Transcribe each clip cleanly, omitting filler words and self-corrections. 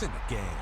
points in the game.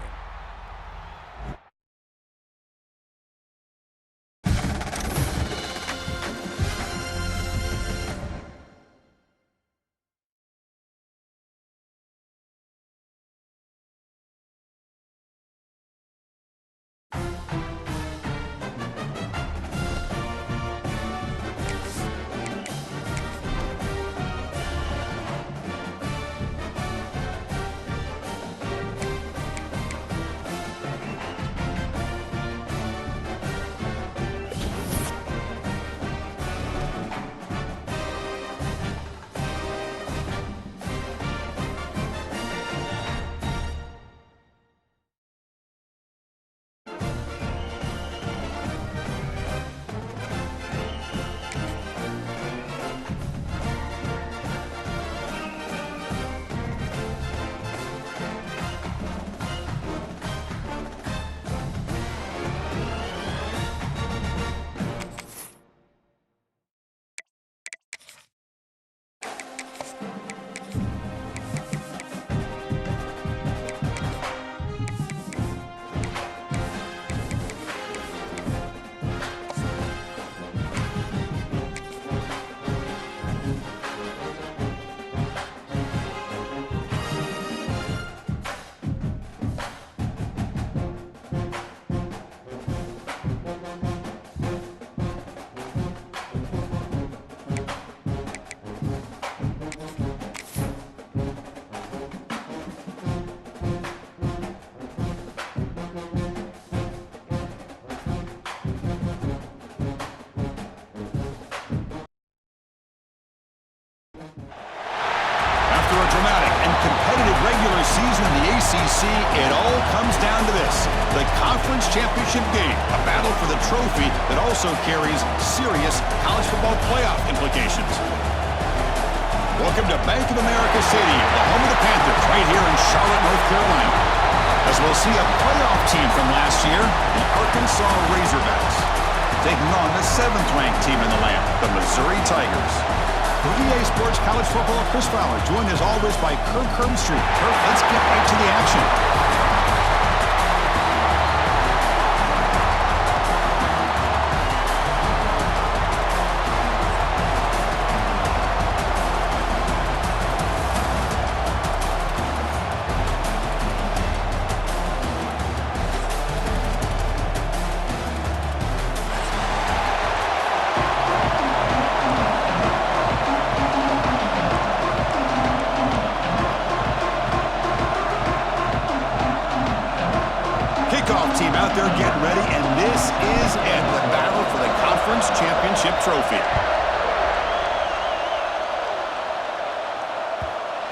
Season in the ACC, it all comes down to this: the conference championship game, a battle for the trophy that also carries serious college football playoff implications. Welcome to Bank of America Stadium, the home of the Panthers, right here in Charlotte, North Carolina, as we'll see a playoff team from last year, the Arkansas Razorbacks, taking on the 7th-ranked team in the land, the Missouri Tigers. For EA Sports College Football, Chris Fowler, joined as always by Kirk Herbstreit. Kirk, let's get right to the action. Team out there getting ready, and this is it, the battle for the conference championship trophy.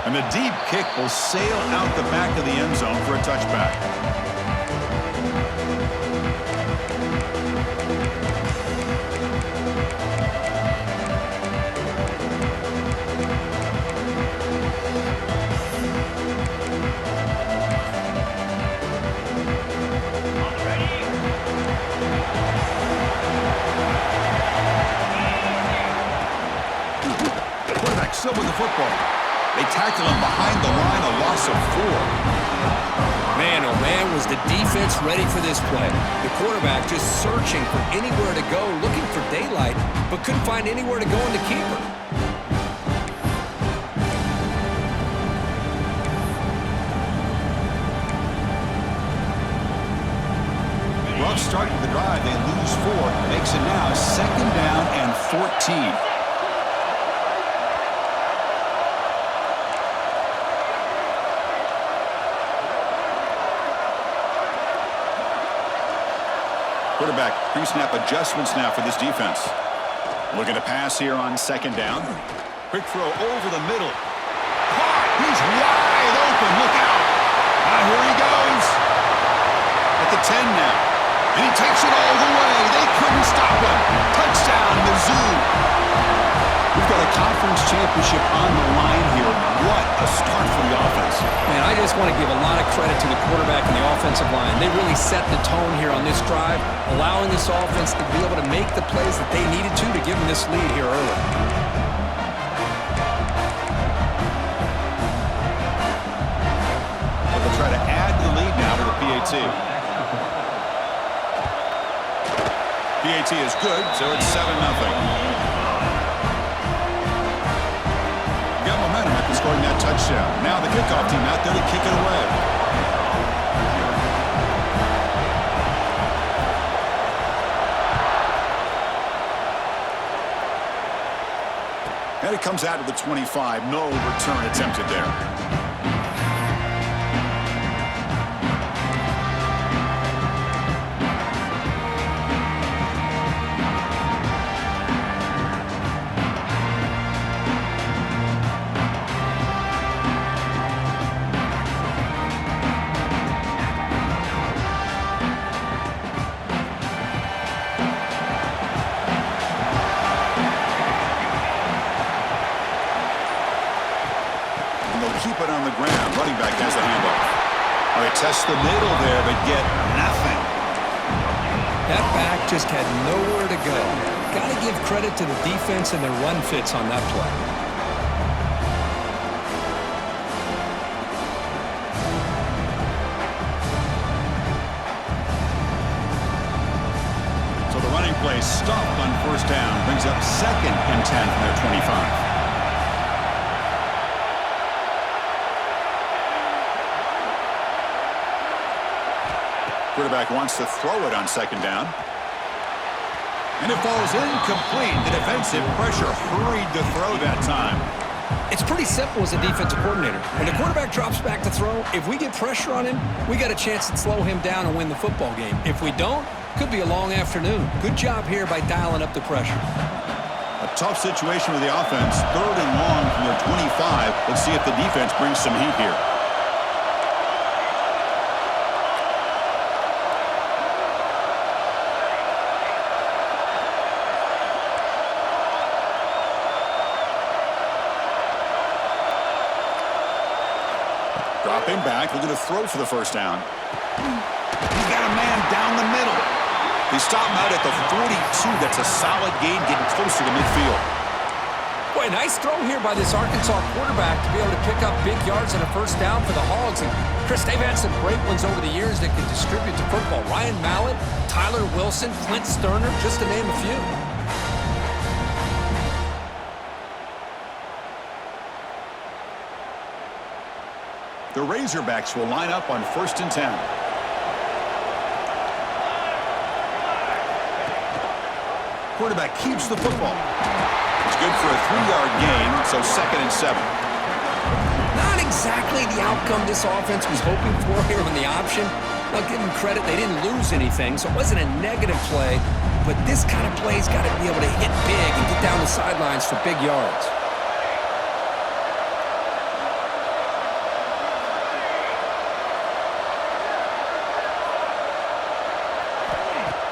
And the deep kick will sail out the back of the end zone for a touchback. Still with the football. They tackle him behind the line, a loss of 4. Man, oh man, was the defense ready for this play. The quarterback just searching for anywhere to go, looking for daylight, but couldn't find anywhere to go in the keeper. Rough start to the drive. They lose 4. Makes it now 2nd down and 14. Quarterback pre-snap adjustments now for this defense. Looking to pass here on 2nd down. Quick throw over the middle. Caught! He's wide open. Look out! Here he goes. At the 10 now. And he takes it all the way. They couldn't stop him. Touchdown, Mizzou. We've got a conference championship on the line here. What a start for the offense. Man, I just want to give a lot of credit to the quarterback and the offensive line. They really set the tone here on this drive, allowing this offense to be able to make the plays that they needed to give them this lead here early. They'll try to add to the lead. PAT. PAT is good, so it's 7-0. Got momentum after scoring that touchdown. Now the kickoff team out there to kick it away. And it comes out to the 25. No return attempted there. Keep it on the ground. Running back has the handoff. All right, test the middle there, but get nothing. That back just had nowhere to go. Got to give credit to the defense and their run fits on that play. So the running play stopped on first down. Brings up 2nd and 10 from their 25. Quarterback wants to throw it on 2nd down. And it falls incomplete. The defensive pressure hurried to throw that time. It's pretty simple as a defensive coordinator. When the quarterback drops back to throw, if we get pressure on him, we got a chance to slow him down and win the football game. If we don't, could be a long afternoon. Good job here by dialing up the pressure. A tough situation with the offense. 3rd and long from their 25. Let's see if the defense brings some heat here. Dropping back, looking to throw for the first down. He's got a man down the middle. They stop him out at the 42. That's a solid gain, getting closer to midfield. Boy, nice throw here by this Arkansas quarterback to be able to pick up big yards and a first down for the Hogs. And Chris, they've had some great ones over the years that can distribute the football. Ryan Mallett, Tyler Wilson, Clint Sterner, just to name a few. The Razorbacks will line up on 1st and 10. Quarterback keeps the football. It's good for a 3-yard gain, so 2nd and 7. Not exactly the outcome this offense was hoping for here on the option. I'll give them credit, they didn't lose anything, so it wasn't a negative play. But this kind of play's got to be able to hit big and get down the sidelines for big yards.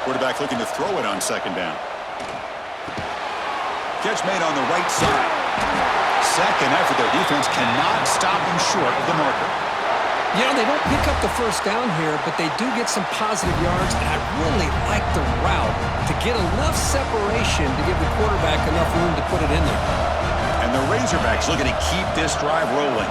Quarterback looking to throw it on 2nd down. Catch made on the right side. 2nd effort. Their defense cannot stop him short of the marker. You know, they don't pick up the first down here, but they do get some positive yards, and I really like the route to get enough separation to give the quarterback enough room to put it in there. And the Razorbacks looking to keep this drive rolling.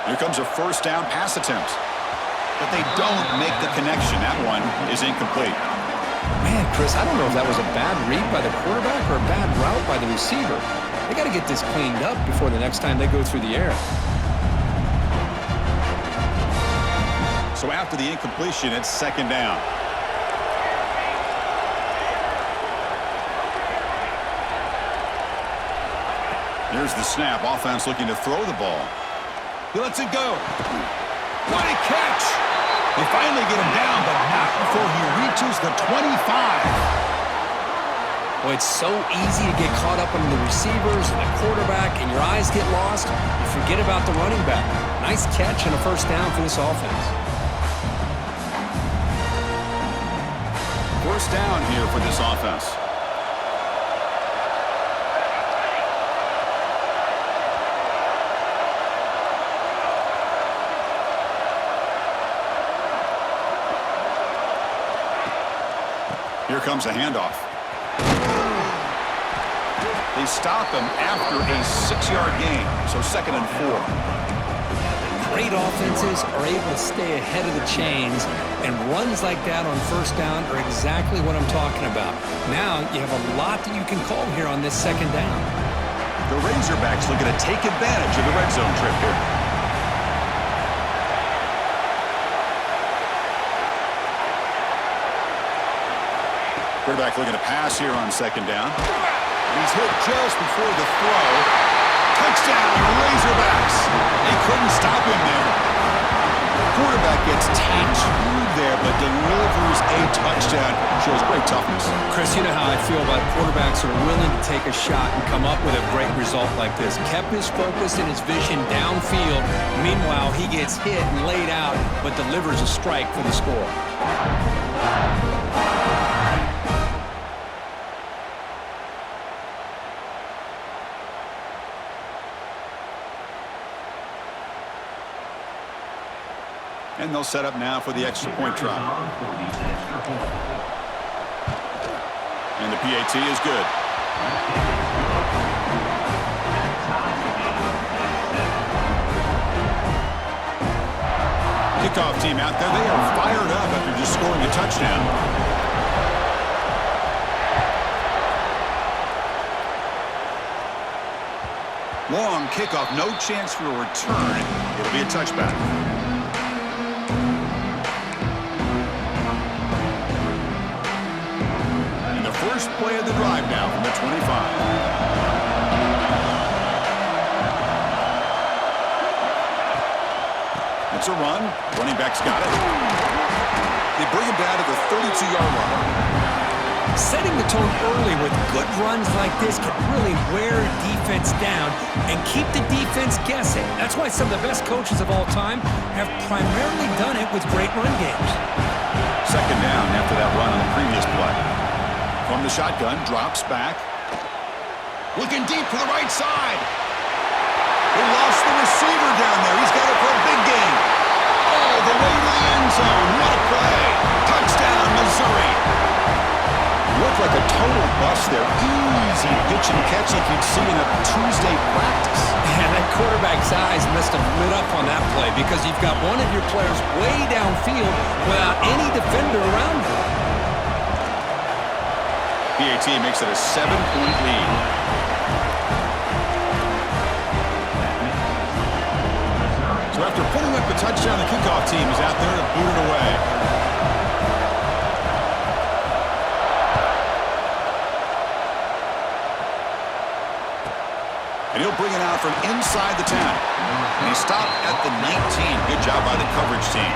Here comes a first down pass attempt. But they don't make the connection. That one is incomplete. Man, Chris, I don't know if that was a bad read by the quarterback or a bad route by the receiver. They got to get this cleaned up before the next time they go through the air. So after the incompletion, it's 2nd down. Here's the snap. Offense looking to throw the ball. He lets it go. What a catch! They finally get him down, but not before he reaches the 25. Well, it's so easy to get caught up under the receivers and the quarterback, and your eyes get lost. You forget about the running back. Nice catch and a first down for this offense. First down here for this offense. Here comes a handoff. They stop him after a 6-yard gain, so 2nd and 4. Great offenses are able to stay ahead of the chains, and runs like that on first down are exactly what I'm talking about. Now you have a lot that you can call here on this 2nd down. The Razorbacks looking to take advantage of the red zone trip here. Quarterback looking to pass here on 2nd down. He's hit just before the throw. Touchdown, Razorbacks. They couldn't stop him there. Quarterback gets tattooed there, but delivers a touchdown. Shows great toughness. Chris, you know how I feel about quarterbacks who are willing to take a shot and come up with a great result like this. Kept his focus and his vision downfield. Meanwhile, he gets hit and laid out, but delivers a strike for the score. And they'll set up now for the extra point try. And the PAT is good. Kickoff team out there. They are fired up after just scoring a touchdown. Long kickoff. No chance for a return. It'll be a touchback. First play of the drive now from the 25. It's a run. Running back's got it. They bring him down to the 32-yard line. Setting the tone early with good runs like this can really wear defense down and keep the defense guessing. That's why some of the best coaches of all time have primarily done it with great run games. 2nd down after that run on the previous play. From the shotgun, drops back. Looking deep to the right side. They lost the receiver down there. He's got it for a big gain. All the way to the end zone. What a play. Touchdown, Missouri. Looked like a total bust there. Easy pitch and catch like you'd see in a Tuesday practice. And that quarterback's eyes must have lit up on that play because you've got one of your players way downfield without any defender around him. PAT makes it a 7-point lead. So after putting up the touchdown, the kickoff team is out there to boot it away. And he'll bring it out from inside the 10. And he stopped at the 19. Good job by the coverage team.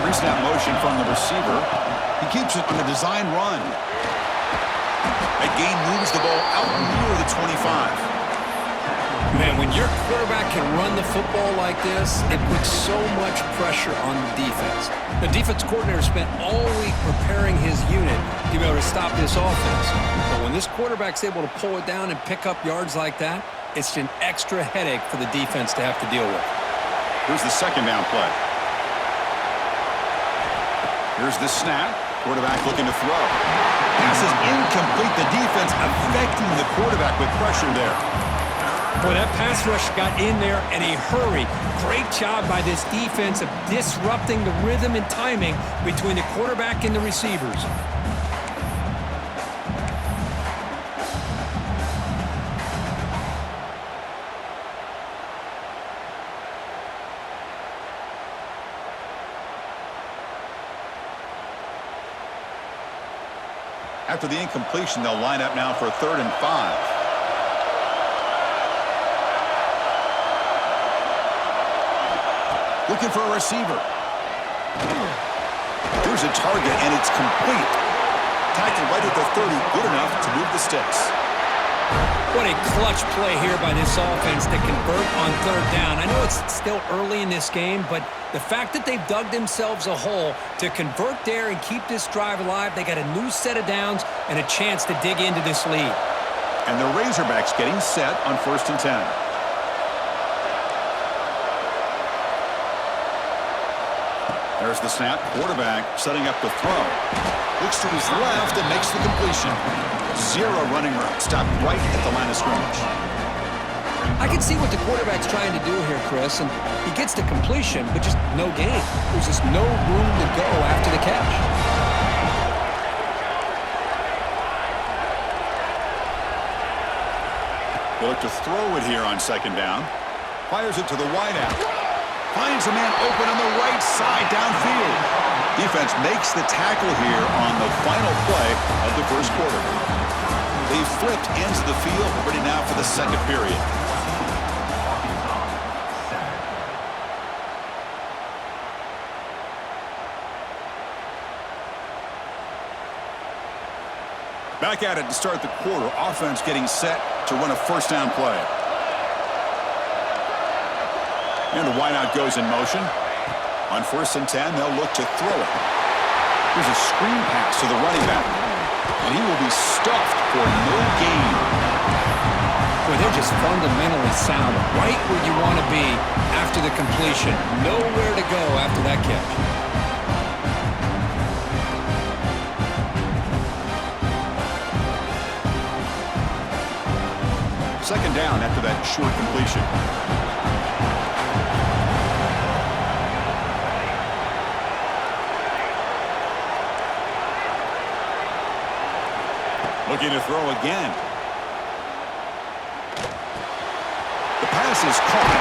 Pre-snap motion from the receiver. He keeps it on a design run. That gain moves the ball out near the 25. Man, when your quarterback can run the football like this, it puts so much pressure on the defense. The defense coordinator spent all week preparing his unit to be able to stop this offense. But when this quarterback's able to pull it down and pick up yards like that, it's an extra headache for the defense to have to deal with. Here's the 2nd down play. Here's the snap. Quarterback looking to throw. Pass is incomplete. The defense affecting the quarterback with pressure there. Boy, that pass rush got in there in a hurry. Great job by this defense of disrupting the rhythm and timing between the quarterback and the receivers. After the incompletion, they'll line up now for a 3rd and 5. Looking for a receiver. Here's a target, and it's complete. tackle right at the 30, good enough to move the sticks. What a clutch play here by this offense to convert on third down. I know it's still early in this game, but the fact that they've dug themselves a hole to convert there and keep this drive alive, they got a new set of downs and a chance to dig into this lead. And the Razorbacks getting set on 1st and 10. There's the snap. Quarterback setting up the throw. Looks to his left and makes the completion. Zero running route. Stopped right at the line of scrimmage. I can see what the quarterback's trying to do here, Chris, and he gets the completion, but just no gain. There's just no room to go after the catch. They look to throw it here on 2nd down. Fires it to the wideout. Finds a man open on the right side downfield. Defense makes the tackle here on the final play of the 1st quarter. They flipped ends of the field, ready now for the 2nd period. Back at it to start the quarter. Offense getting set to run a 1st down play. And the wideout goes in motion. On 1st and 10, they'll look to throw it. Here's a screen pass to the running back. And he will be stuffed for no gain. Boy, they're just fundamentally sound, right where you want to be after the completion. Nowhere to go after that catch. Second down after that short completion. Looking to throw again. The pass is caught.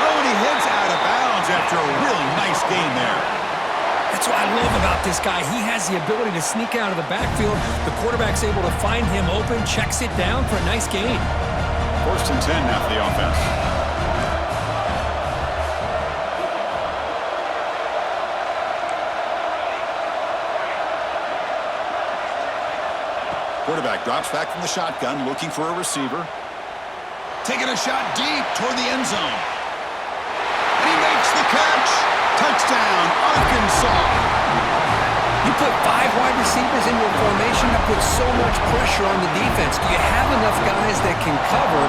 Oh, and he heads out of bounds after a really nice gain there. That's what I love about this guy. He has the ability to sneak out of the backfield. The quarterback's able to find him open, checks it down for a nice gain. 1st and 10 now for the offense. Quarterback drops back from the shotgun, looking for a receiver. Taking a shot deep toward the end zone. And he makes the catch. Touchdown, Arkansas. You put 5 wide receivers into a formation that puts so much pressure on the defense. Do you have enough guys that can cover?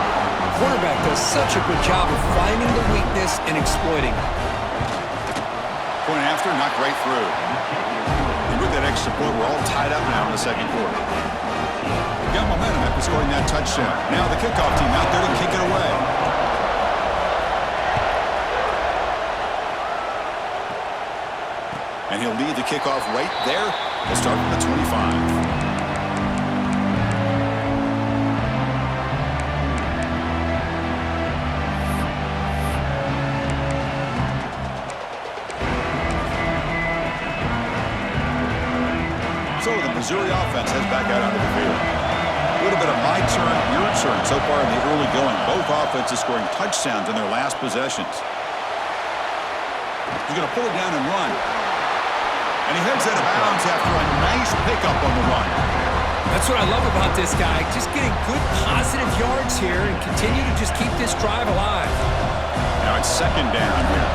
The quarterback does such a good job of finding the weakness and exploiting it. Point after, knocked right through. And with that extra point, we're all tied up now in the 2nd quarter. Got momentum after scoring that touchdown. Now the kickoff team out there to kick it away. And he'll lead the kickoff right there. He'll start from the 25. So the Missouri offense heads back out onto the field. A little bit of my turn, your turn so far in the early going. Both offenses scoring touchdowns in their last possessions. He's going to pull it down and run. And he heads out of bounds after a nice pickup on the run. That's what I love about this guy. Just getting good positive yards here and continue to just keep this drive alive. Now it's 2nd down here.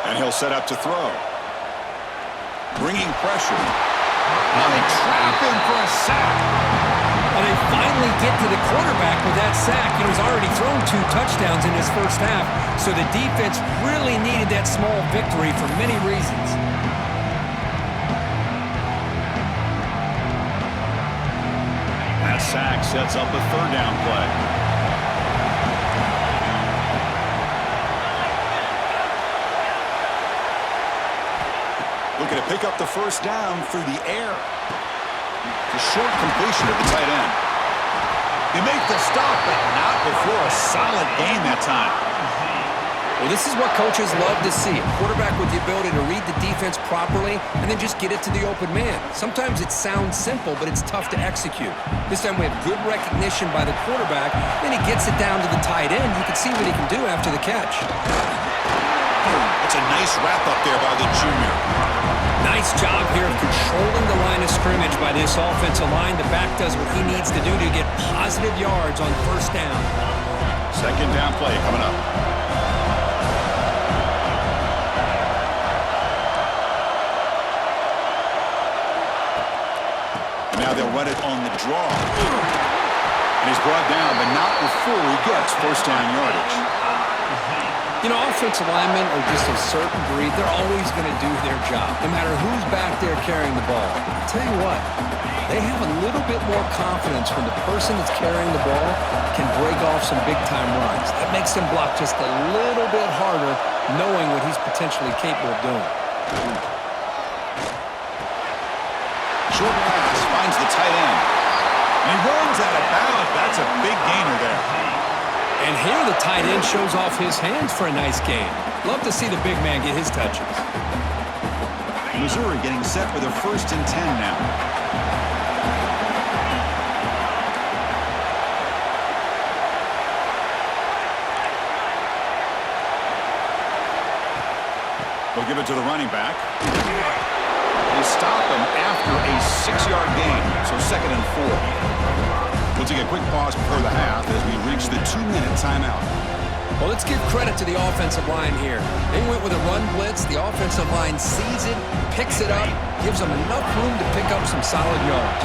And he'll set up to throw. Bringing pressure. Now they trap him for a sack. Well, they finally get to the quarterback with that sack. He's already thrown 2 touchdowns in his first half, so the defense really needed that small victory for many reasons. That sack sets up a 3rd down play. Looking to pick up the 1st down through the air. The short completion at the tight end. They make the stop, but not before a solid gain that time. Well, this is what coaches love to see. A quarterback with the ability to read the defense properly and then just get it to the open man. Sometimes it sounds simple, but it's tough to execute. This time we have good recognition by the quarterback. Then he gets it down to the tight end. You can see what he can do after the catch. That's a nice wrap-up there by the junior. Nice job here of controlling the line of scrimmage by this offensive line. The back does what he needs to do to get positive yards on first down. Second down play coming up. Now they'll run it on the draw. And he's brought down, but not before he gets first down yardage. You know, offensive linemen are just a certain breed. They're always going to do their job, no matter who's back there carrying the ball. I'll tell you what, they have a little bit more confidence when the person that's carrying the ball can break off some big-time runs. That makes them block just a little bit harder, knowing what he's potentially capable of doing. Short pass finds the tight end. And he runs out of bounds. That's a big gainer there. And here the tight end shows off his hands for a nice gain. Love to see the big man get his touches. Missouri getting set for their 1st and 10 now. They'll give it to the running back. They stop him after a 6-yard gain, so 2nd and 4. We'll take a quick pause before the half as we reach the 2-minute timeout. Well, let's give credit to the offensive line here. They went with a run blitz. The offensive line sees it, picks it up, gives them enough room to pick up some solid yards.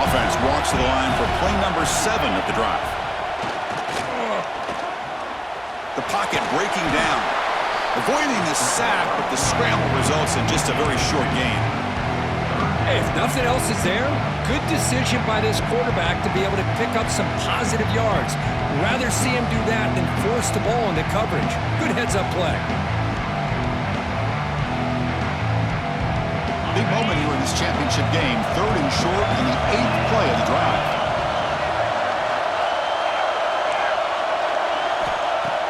Offense walks to the line for play number 7 of the drive. The pocket breaking down. Avoiding the sack, but the scramble results in just a very short gain. Hey, if nothing else is there, good decision by this quarterback to be able to pick up some positive yards. Rather see him do that than force the ball into coverage. Good heads-up play. Big moment here in this championship game. 3rd and short and the 8th play of the drive.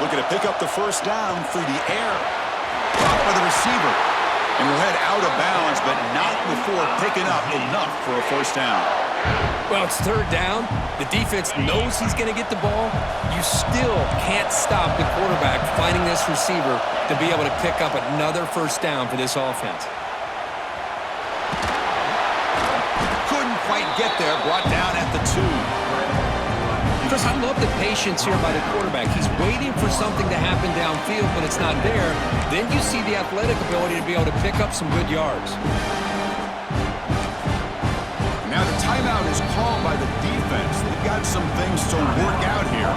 Looking to pick up the first down through the air. Caught by the receiver. And will head out of bounds, but not before picking up enough for a first down. Well, it's 3rd down. The defense knows he's going to get the ball. You still can't stop the quarterback finding this receiver to be able to pick up another first down for this offense. Couldn't quite get there, brought down at the 2. Chris, I love the patience here by the quarterback. He's waiting for something to happen downfield, but it's not there. Then you see the athletic ability to be able to pick up some good yards. Now the timeout is called by the defense. They've got some things to work out here.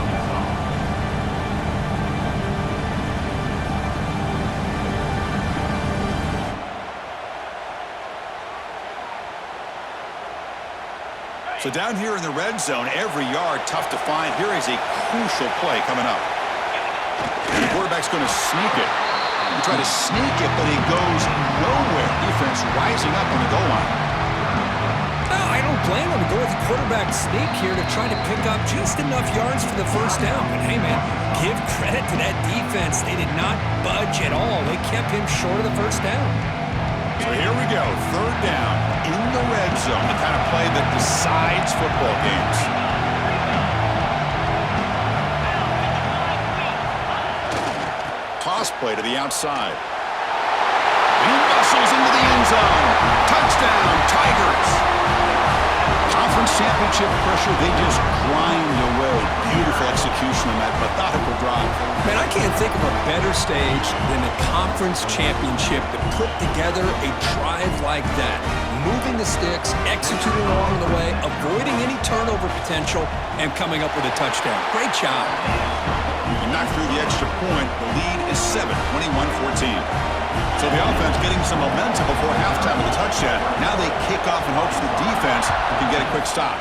So down here in the red zone, every yard tough to find. Here is a crucial play coming up. And the quarterback's going to sneak it. He tried to sneak it, but it goes nowhere. Defense rising up on the goal line. No, I don't blame him to go with the quarterback sneak here to try to pick up just enough yards for the first down. But hey, man, give credit to that defense. They did not budge at all. They kept him short of the first down. So here we go, 3rd down in the red zone, the kind of play that decides football games. Toss play to the outside. And he muscles into the end zone. Touchdown, Tigers. Conference championship pressure, they just grind away. Beautiful execution on that methodical drive. Man, I can't think of a better stage than the conference championship to put together a drive like that. Moving the sticks, executing along the way, avoiding any turnover potential, and coming up with a touchdown. Great job. And knocked through the extra point. The lead is 7, 21-14. So the offense getting some momentum before halftime with a touchdown. Now they kick off in hopes the defense can get a quick stop.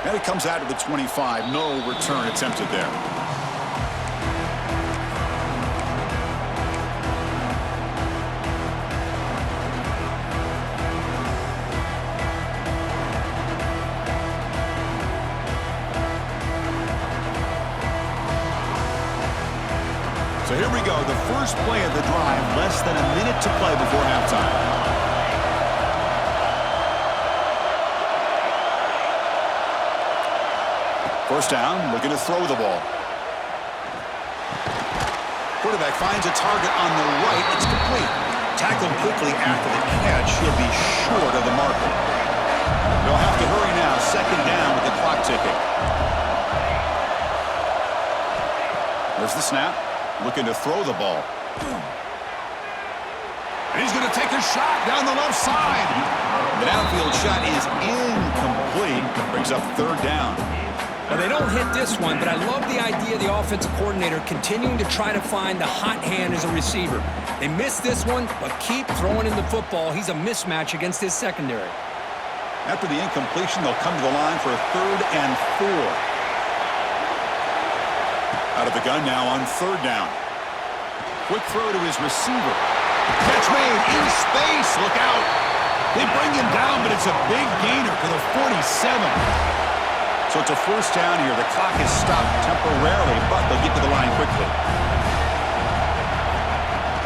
And it comes out to the 25. No return attempted there. first play of the drive, less than a minute to play before halftime. First down, looking to throw the ball. Quarterback finds a target on the right. It's complete. Tackled quickly after the catch. He'll be short of the marker. They'll have to hurry now. Second down with the clock ticking. There's the snap. Looking to throw the ball. And he's going to take a shot down the left side. The downfield shot is incomplete. Brings up third down. Well, they don't hit this one, but I love the idea of the offensive coordinator continuing to try to find the hot hand as a receiver. They missed this one, but keep throwing in the football. He's a mismatch against his secondary. After the incompletion, they'll come to the line for a 3rd and 4. Out of the gun now on 3rd down. Quick throw to his receiver. Catch made in space. Look out. They bring him down, but it's a big gainer for the 47. So it's a first down here. The clock is stopped temporarily, but they'll get to the line quickly.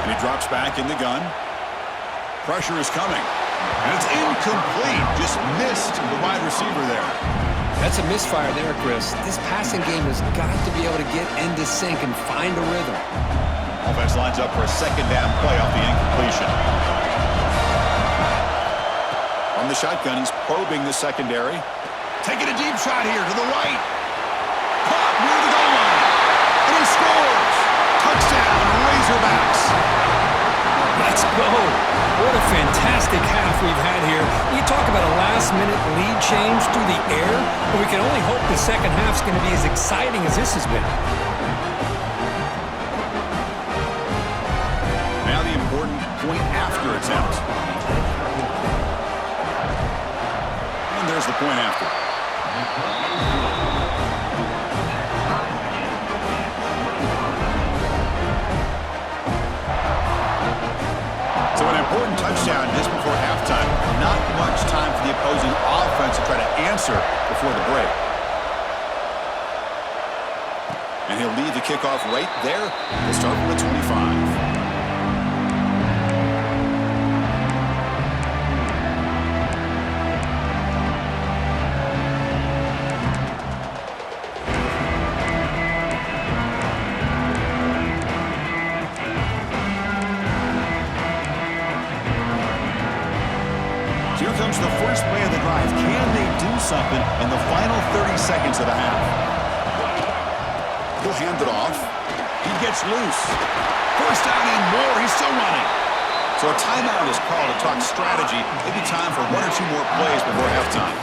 And he drops back in the gun. Pressure is coming. And it's incomplete. Just missed the wide receiver there. That's a misfire there, Chris. This passing game has got to be able to get into sync and find a rhythm. Offense lines up for a second down play off the incompletion. On the shotgun, he's probing the secondary. Taking a deep shot here to the right. Caught near the goal line. And he scores. Touchdown, Razorbacks. Let's go. What a fantastic half we've had here. We talk about a last-minute lead change through the air, but we can only hope the second half's going to be as exciting as this has been. Now the important point after attempt. And there's the point after. So an important touchdown just before halftime. Not much time for the opposing offense to try to answer before the break. And he'll lead the kickoff right there. We'll start from the 25. The first play of the drive. Can they do something in the final 30 seconds of the half? He'll hand it off. He gets loose. First down and more. He's still running. So a timeout is called to talk strategy. Maybe time for 1 or 2 more plays before halftime.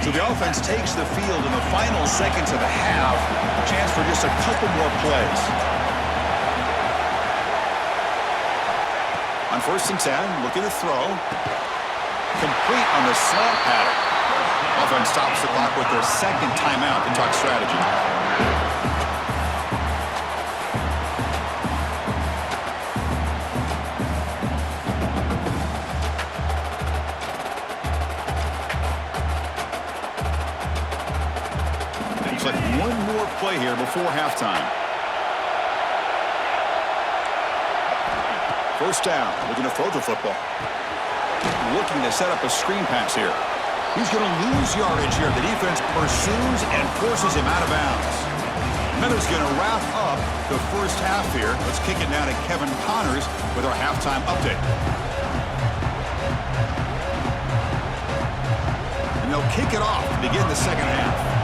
So the offense takes the field in the final seconds of the half. Chance for just a couple more plays. On 1st and 10, looking to throw. Complete on the slant pattern. Offense stops the clock with their 2nd timeout to talk strategy. Like one more play here before halftime. First down, looking to throw the football. Looking to set up a screen pass here. He's going to lose yardage here. The defense pursues and forces him out of bounds. Miller's going to wrap up the first half here. Let's kick it now to Kevin Connors with our halftime update. And they'll kick it off to begin the second half.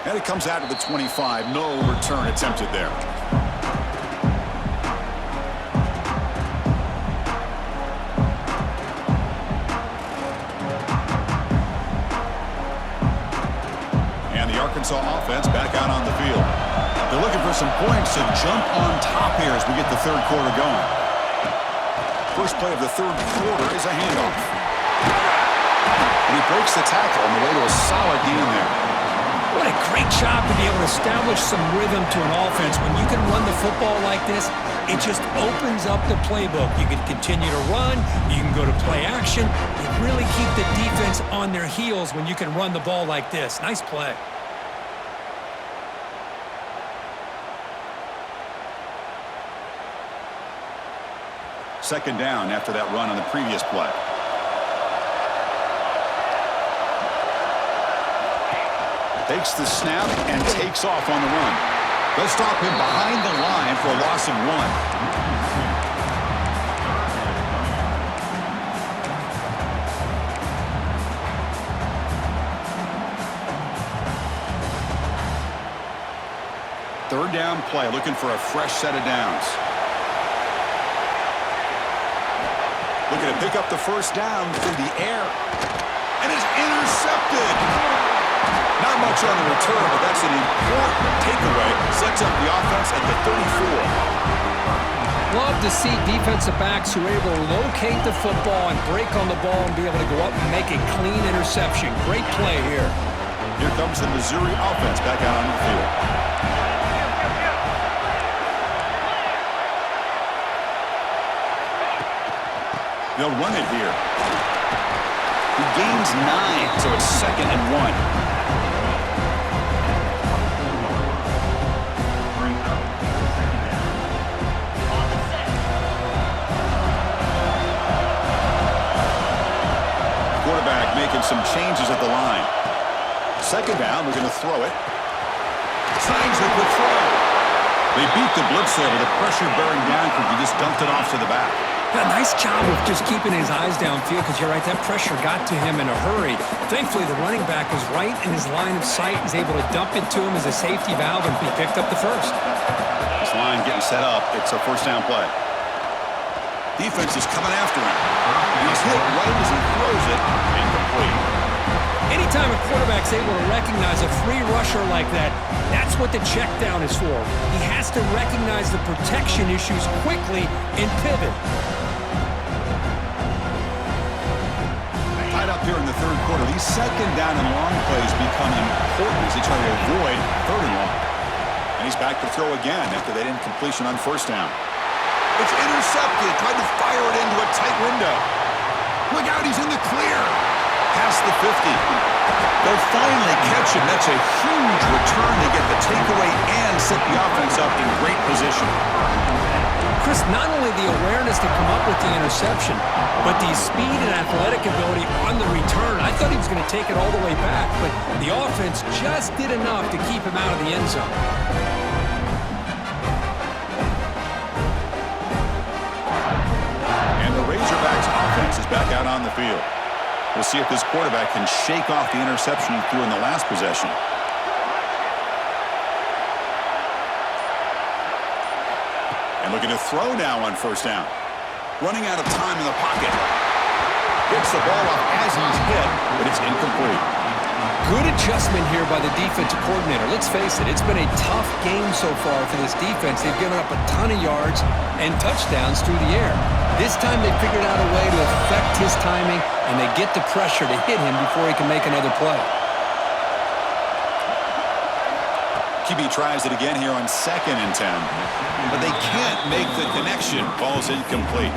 And it comes out to the 25. No return attempted there. And the Arkansas offense back out on the field. They're looking for some points to jump on top here as we get the 3rd quarter going. First play of the 3rd quarter is a handoff. And he breaks the tackle on the way to a solid gain there. What a great job to be able to establish some rhythm to an offense. When you can run the football like this, it just opens up the playbook. You can continue to run. You can go to play action. You really keep the defense on their heels when you can run the ball like this. Nice play. Second down after that run on the previous play. Takes the snap and takes off on the run. They'll stop him behind the line for a loss of 1. Third down play, looking for a fresh set of downs. Looking to pick up the first down through the air. And it's intercepted. Not much on the return, but that's an important takeaway. Sets up the offense at the 34. Love to see defensive backs who are able to locate the football and break on the ball and be able to go up and make a clean interception. Great play here. Here comes the Missouri offense back out on the field. They'll run it here. He gains 9, so it's 2nd and 1. Quarterback making some changes at the line. Second down, we're going to throw it. Signs a good throw. They beat the blitz there with the pressure bearing down because he just dumped it off to the back. A nice job of just keeping his eyes downfield because you're right, that pressure got to him in a hurry. Thankfully, the running back was right in his line of sight, was able to dump it to him as a safety valve, and he picked up the first. This line getting set up. It's a first down play. Defense is coming after him. He's hit right as he throws it. Incomplete. Anytime a quarterback's able to recognize a free rusher like that, that's what the check down is for. He has to recognize the protection issues quickly and pivot. Tied up here in the third quarter. These second down and long plays become important as they try to avoid third and long. And he's back to throw again after that incompletion on first down. It's intercepted. Tried to fire it into a tight window. Look out, he's in the clear. Past the 50. They'll finally catch him. That's a huge return to get the takeaway and set the offense up in great position. Chris, not only the awareness to come up with the interception, but the speed and athletic ability on the return. I thought he was going to take it all the way back, but the offense just did enough to keep him out of the end zone. And the Razorbacks offense is back out on the field. We'll see if this quarterback can shake off the interception he threw in the last possession. And looking to throw now on first down. Running out of time in the pocket. Gets the ball off as he's hit, but it's incomplete. Good adjustment here by the defensive coordinator. Let's face it, it's been a tough game so far for this defense. They've given up a ton of yards and touchdowns through the air. This time they figured out a way to affect his timing, and they get the pressure to hit him before he can make another play. QB tries it again here on 2nd and 10, but they can't make the connection. Ball's incomplete.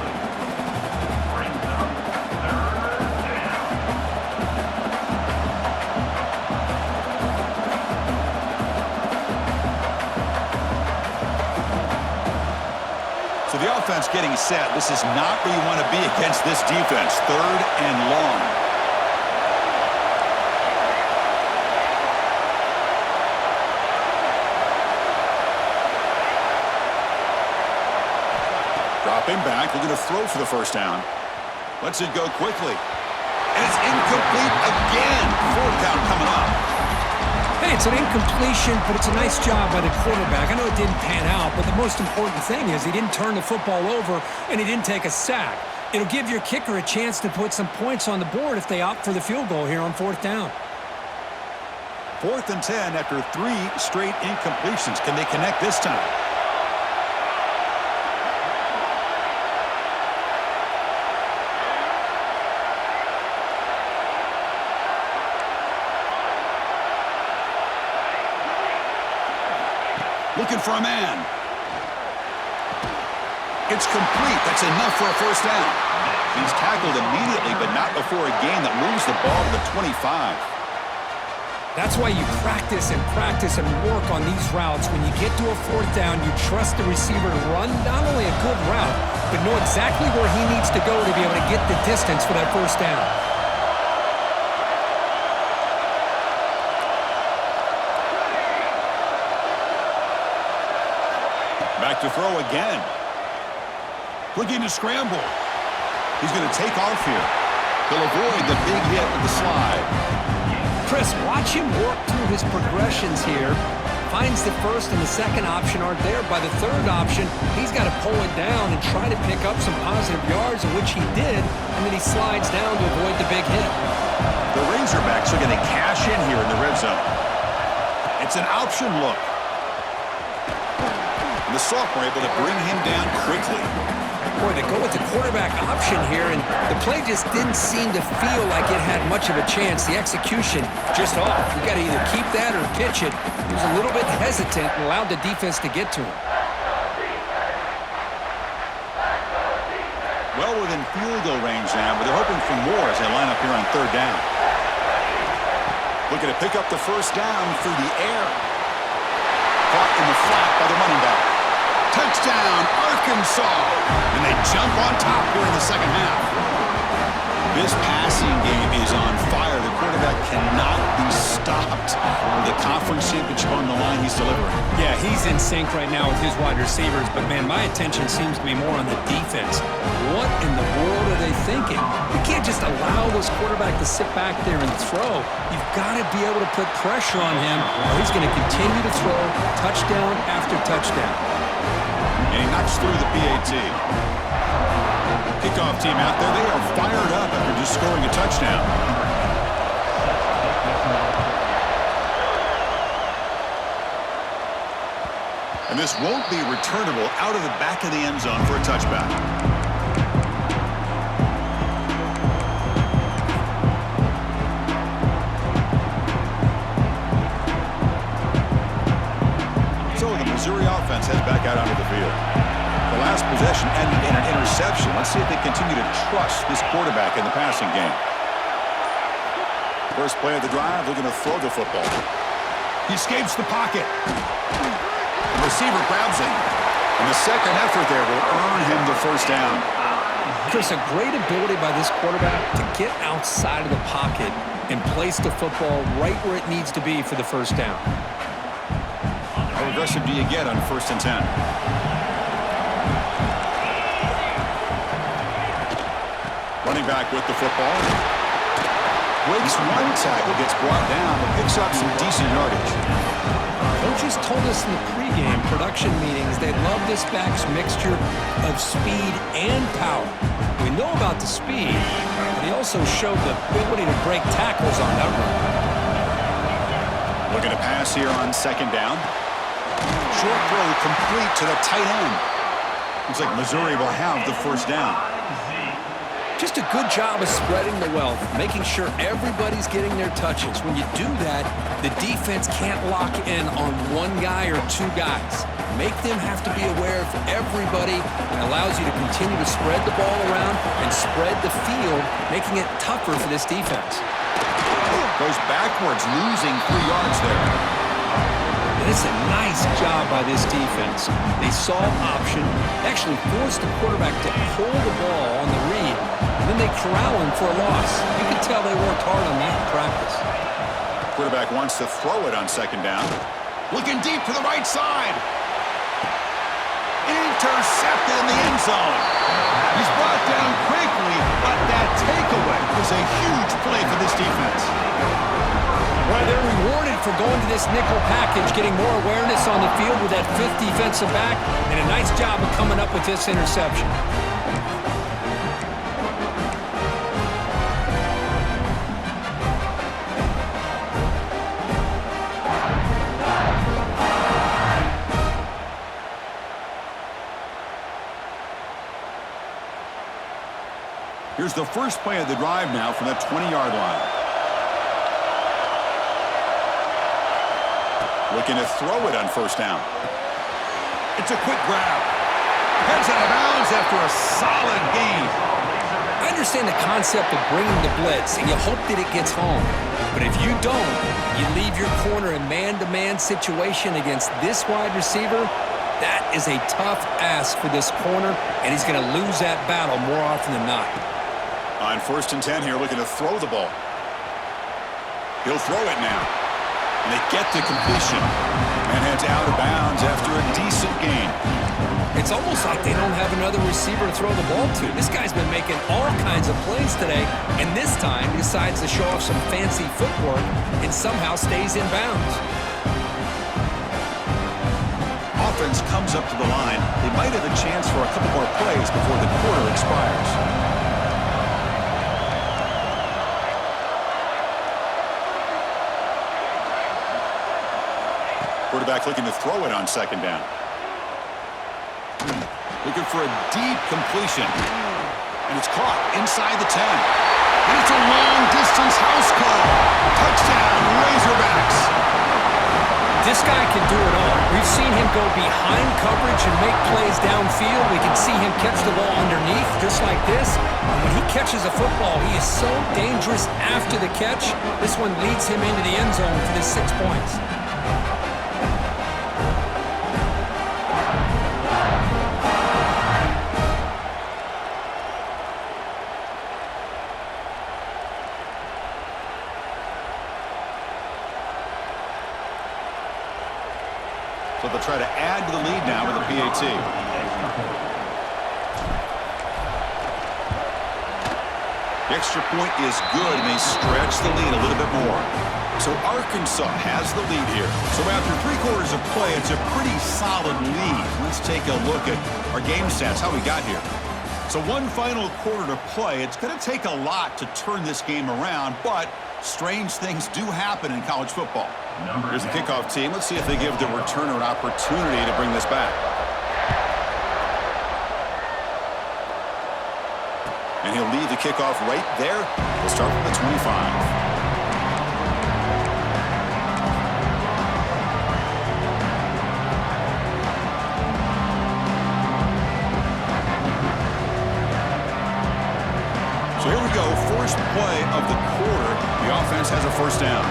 So the offense getting set. This is not where you want to be against this defense. 3rd and long. Dropping back, looking to throw for the first down. Lets it go quickly. And it's incomplete again. 4th down coming up. Hey, it's an incompletion, but it's a nice job by the quarterback. I know it didn't pan out, but the most important thing is he didn't turn the football over and he didn't take a sack. It'll give your kicker a chance to put some points on the board if they opt for the field goal here on 4th down. 4th and 10 after 3 straight incompletions. Can they connect this time? looking for a man. It's complete. That's enough for a first down. He's tackled immediately, but not before a gain that moves the ball to the 25. That's why you practice and work on these routes. When you get to a fourth down, you trust the receiver to run not only a good route, but know exactly where he needs to go to be able to get the distance for that first down. Back to throw again. Looking to scramble. He's going to take off here. He'll avoid the big hit with the slide. Chris, watch him work through his progressions here. Finds the first and the second option aren't there. By the third option, he's got to pull it down and try to pick up some positive yards, in which he did, and then he slides down to avoid the big hit. The Razorbacks are going to cash in here in the red zone. It's an option look. And the sophomore able to bring him down quickly. Boy, they go with the quarterback option here, and the play just didn't seem to feel like it had much of a chance. The execution just off. You got to either keep that or pitch it. He was a little bit hesitant and allowed the defense to get to him. Well within field goal range now, but they're hoping for more as they line up here on third down. Looking to pick up the first down through the air. Caught in the flat by the running back. Touchdown, Arkansas! And they jump on top here in the second half. This passing game is on fire. The quarterback cannot be stopped. With the conference championship on the line, he's delivering. Yeah, he's in sync right now with his wide receivers, but man, my attention seems to be more on the defense. What in the world are they thinking? You can't just allow this quarterback to sit back there and throw. You've got to be able to put pressure on him, or he's going to continue to throw touchdown after touchdown. And he knocks through the PAT. Kickoff team out there, they are fired up after just scoring a touchdown. And this won't be returnable out of the back of the end zone for a touchback. So the Missouri offense heads back out onto the field. The last possession ended in an interception. Let's see if they continue to trust this quarterback in the passing game. First play of the drive, looking to throw the football. He escapes the pocket. The receiver grabs him. And the second effort there will earn him the first down. Chris, a great ability by this quarterback to get outside of the pocket and place the football right where it needs to be for the first down. How aggressive do you get on 1st and 10? Running back with the football. Breaks one tackle, gets brought down, but picks up some decent yardage. Coaches told us in the pregame production meetings they love this back's mixture of speed and power. We know about the speed, but he also showed the ability to break tackles on that run. Looking to pass here on second down. Short throw complete to the tight end. Looks like Missouri will have the first down. Just a good job of spreading the wealth, making sure everybody's getting their touches. When you do that, the defense can't lock in on one guy or two guys. Make them have to be aware of everybody, and allows you to continue to spread the ball around and spread the field, making it tougher for this defense. Goes backwards, losing 3 yards there. And it's a nice job by this defense. They saw option, actually forced the quarterback to pull the ball on the read, and then they corral him for a loss. You can tell they worked hard on that in practice. Quarterback wants to throw it on second down. Looking deep to the right side. Intercepted in the end zone. He's brought down quickly, but that takeaway was a huge play for this defense. Well, they're rewarded for going to this nickel package, getting more awareness on the field with that 5th defensive back, and a nice job of coming up with this interception. Here's the first play of the drive now from the 20-yard line. Looking to throw it on first down. It's a quick grab. Heads out of bounds after a solid gain. I understand the concept of bringing the blitz, and you hope that it gets home. But if you don't, you leave your corner in man-to-man situation against this wide receiver. That is a tough ask for this corner, and he's going to lose that battle more often than not. On 1st and 10 here, looking to throw the ball. He'll throw it now. And they get the completion. And heads out of bounds after a decent gain. It's almost like they don't have another receiver to throw the ball to. This guy's been making all kinds of plays today, and this time decides to show off some fancy footwork and somehow stays in bounds. Offense comes up to the line. They might have a chance for a couple more plays before the quarter expires. Quarterback looking to throw it on 2nd down. Looking for a deep completion. And it's caught inside the 10. And it's a long-distance house call. Touchdown, Razorbacks. This guy can do it all. We've seen him go behind coverage and make plays downfield. We can see him catch the ball underneath, just like this. And when he catches a football, he is so dangerous after the catch. This one leads him into the end zone for the 6 points. So they'll try to add to the lead now with a PAT. The extra point is good, and they stretch the lead a little bit more. So Arkansas has the lead here. So after 3 quarters of play, it's a pretty solid lead. Let's take a look at our game stats, how we got here. So 1 final quarter to play. It's going to take a lot to turn this game around, but strange things do happen in college football. Here's the kickoff team. Let's see if they give the returner an opportunity to bring this back. And he'll lead the kickoff right there. We'll start from the 25. So here we go, first play of the quarter. The offense has a 1st down.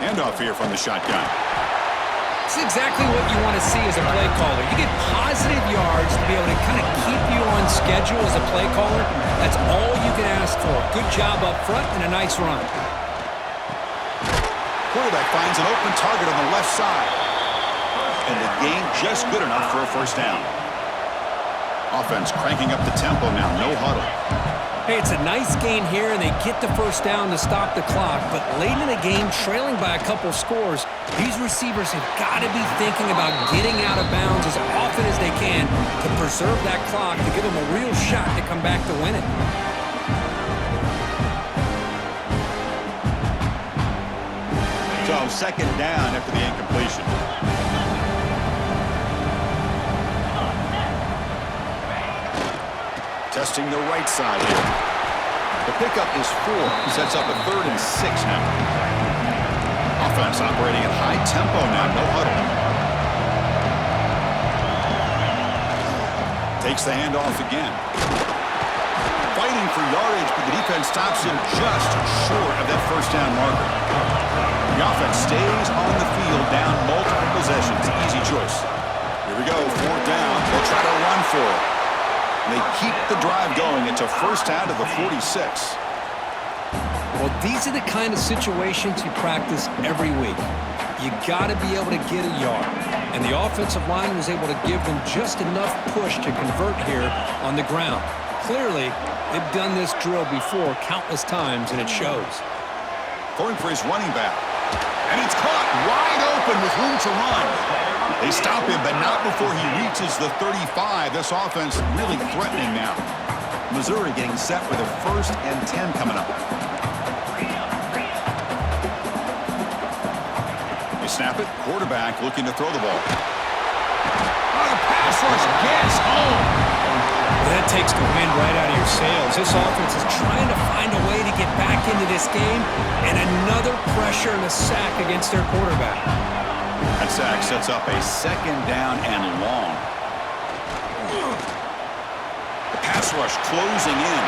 Handoff here from the shotgun. It's exactly what you want to see as a play caller. You get positive yards to be able to kind of keep you on schedule as a play caller. That's all you can ask for. Good job up front and a nice run. Quarterback finds an open target on the left side. And the gain just good enough for a 1st down. Offense cranking up the tempo now, no huddle. Hey, it's a nice gain here, and they get the 1st down to stop the clock. But late in the game, trailing by a couple scores, these receivers have got to be thinking about getting out of bounds as often as they can to preserve that clock, to give them a real shot to come back to win it. So 2nd down after the incompletion. Testing the right side here. The pickup is 4. Sets up a 3rd and 6 now. Offense operating at high tempo now. No huddle. Takes the handoff again. Fighting for yardage, but the defense stops him just short of that 1st down marker. The offense stays on the field, down multiple possessions. Easy choice. Here we go, 4th down. They'll try to run for it. They keep the drive going. It's a 1st down to the 46. Well, these are the kind of situations you practice every week. You got to be able to get a yard. And the offensive line was able to give them just enough push to convert here on the ground. Clearly, they've done this drill before countless times, and it shows. Going for his running back. And it's caught wide open with room to run. They stop him, but not before he reaches the 35. This offense really threatening now. Missouri getting set with a 1st and 10 coming up. They snap it. Quarterback looking to throw the ball. Oh, the pass rush gets home. Well, that takes the wind right out of your sails. This offense is trying to find a way to get back into this game, and another pressure and a sack against their quarterback. That sack sets up a second down and long. The pass rush closing in.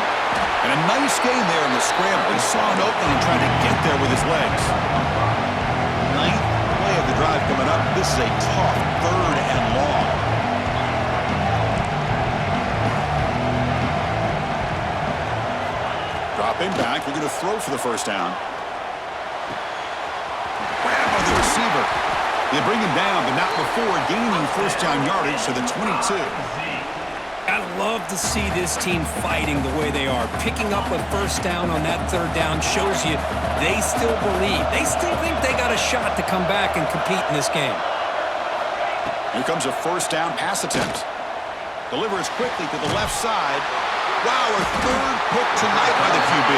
And a nice gain there in the scramble. He saw an opening and tried to get there with his legs. Ninth play of the drive coming up. This is a tough third and long. Dropping back. We're going to throw for the first down. Grab by the receiver. They bring him down, but not before gaining first down yardage to the 22. I love to see this team fighting the way they are. Picking up a first down on that third down shows you they still believe. They still think they got a shot to come back and compete in this game. Here comes a first down pass attempt. Delivers quickly to the left side. Wow, a third pick tonight by the QB.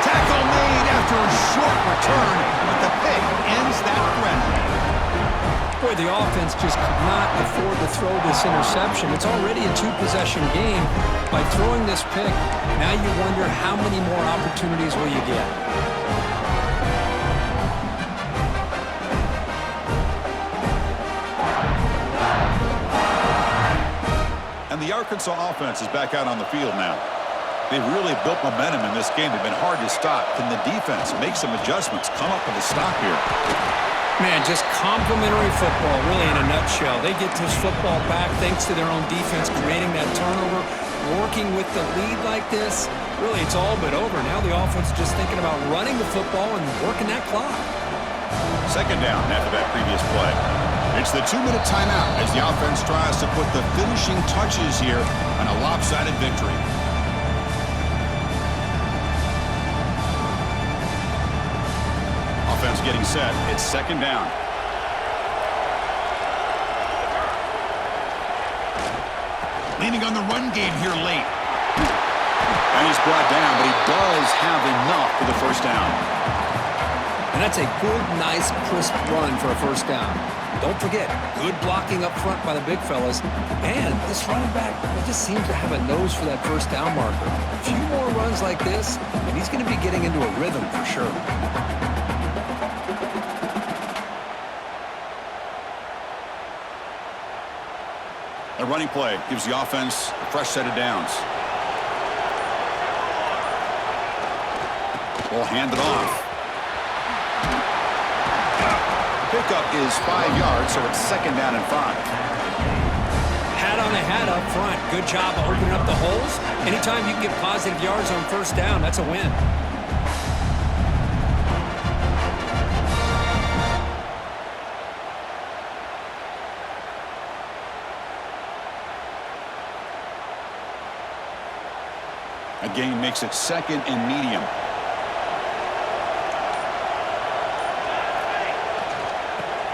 Tackle made after a short return, but the pick ends that threat. Boy, the offense just could not afford to throw this interception. It's already a two-possession game. By throwing this pick, now you wonder how many more opportunities will you get. And the Arkansas offense is back out on the field now. They've really built momentum in this game. They've been hard to stop. Can the defense make some adjustments, come up with a stop here? Man, just complimentary football, really, in a nutshell. They get this football back thanks to their own defense, creating that turnover, working with the lead like this. Really, it's all but over. Now the offense is just thinking about running the football and working that clock. Second down after that previous play. It's the 2-minute timeout as the offense tries to put the finishing touches here on a lopsided victory. Offense getting set. It's second down. Leaning on the run game here late. And he's brought down, but he does have enough for the first down. And that's a good, nice, crisp run for a first down. Don't forget, good blocking up front by the big fellas. And this running back just seems to have a nose for that first down marker. A few more runs like this, and he's going to be getting into a rhythm for sure. A running play gives the offense a fresh set of downs. Ball handed off. Pickup is 5 yards, so it's second down and 5. Hat on a hat up front. Good job of opening up the holes. Anytime you can get positive yards on first down, that's a win. A gain makes it second and medium.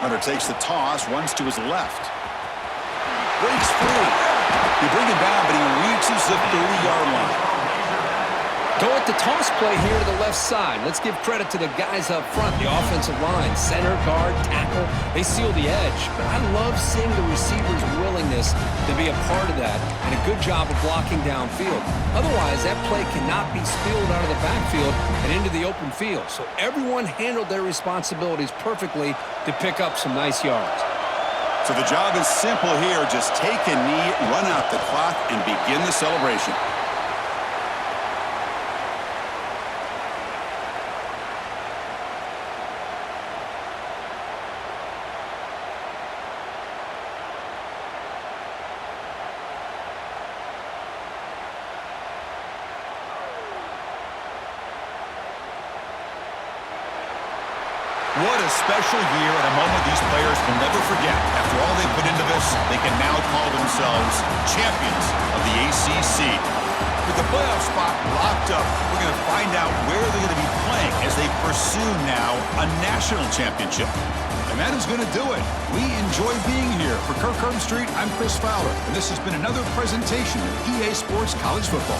Hunter takes the toss, runs to his left. Breaks free. You bring him down, but he reaches the 30-yard line. Go with the toss play here to the left side. Let's give credit to the guys up front, the offensive line, center, guard, tackle. They seal the edge. But I love seeing the receivers' willingness to be a part of that and a good job of blocking downfield. Otherwise, that play cannot be spilled out of the backfield and into the open field. So everyone handled their responsibilities perfectly to pick up some nice yards. So the job is simple here. Just take a knee, run out the clock, and begin the celebration. What a special year and a moment these players will never forget. After all they put into this, they can now call themselves champions of the ACC. With the playoff spot locked up, we're going to find out where they're going to be playing as they pursue now a national championship. And that is going to do it. We enjoy being here. For Kirk Herbstreit, I'm Chris Fowler, and this has been another presentation of EA Sports College Football.